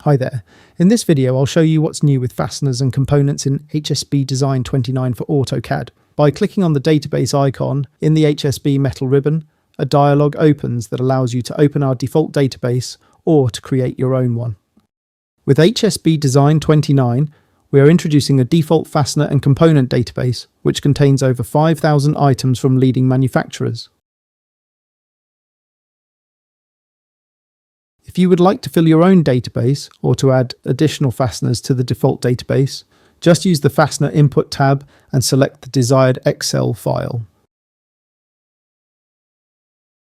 Hi there. In this video I'll show you what's new with Fasteners and Components in hsbDesign 29 for AutoCAD. By clicking on the database icon in the HSB metal ribbon, a dialog opens that allows you to open our default database or to create your own one. With hsbDesign 29, we are introducing a default Fastener and Component database which contains over 5,000 items from leading manufacturers. If you would like to fill your own database or to add additional fasteners to the default database, just use the Fastener Input tab and select the desired Excel file.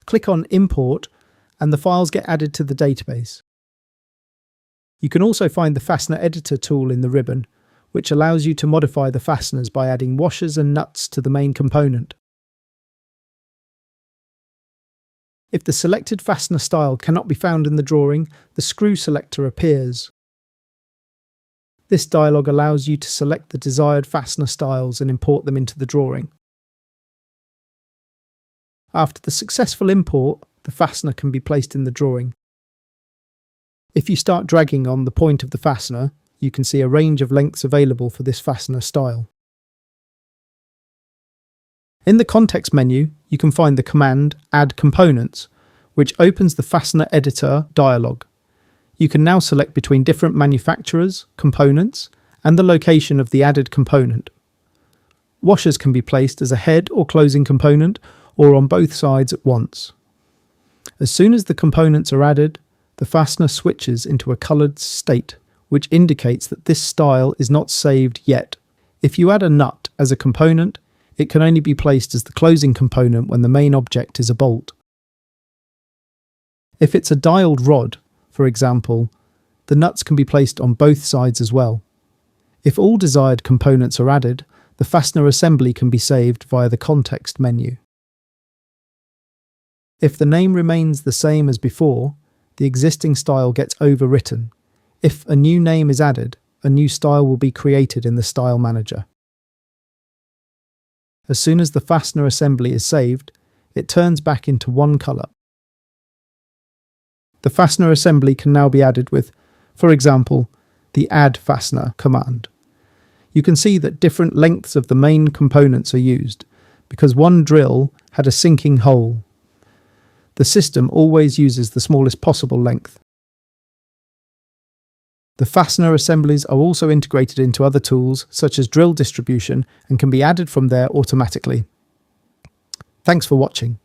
Click on Import and the files get added to the database. You can also find the Fastener Editor tool in the ribbon, which allows you to modify the fasteners by adding washers and nuts to the main component. If the selected fastener style cannot be found in the drawing, the screw selector appears. This dialog allows you to select the desired fastener styles and import them into the drawing. After the successful import, the fastener can be placed in the drawing. If you start dragging on the point of the fastener, you can see a range of lengths available for this fastener style. In the context menu, you can find the command Add Components, which opens the Fastener Editor dialog. You can now select between different manufacturers, components, and the location of the added component. Washers can be placed as a head or closing component, or on both sides at once. As soon as the components are added, the fastener switches into a coloured state, which indicates that this style is not saved yet. If you add a nut as a component, it can only be placed as the closing component when the main object is a bolt. If it's a dialed rod, for example, the nuts can be placed on both sides as well. If all desired components are added, the fastener assembly can be saved via the context menu. If the name remains the same as before, the existing style gets overwritten. If a new name is added, a new style will be created in the Style Manager. As soon as the fastener assembly is saved, it turns back into one colour. The fastener assembly can now be added with, for example, the Add Fastener command. You can see that different lengths of the main components are used, because one drill had a sinking hole. The system always uses the smallest possible length. The fastener assemblies are also integrated into other tools such as drill distribution and can be added from there automatically. Thanks for watching.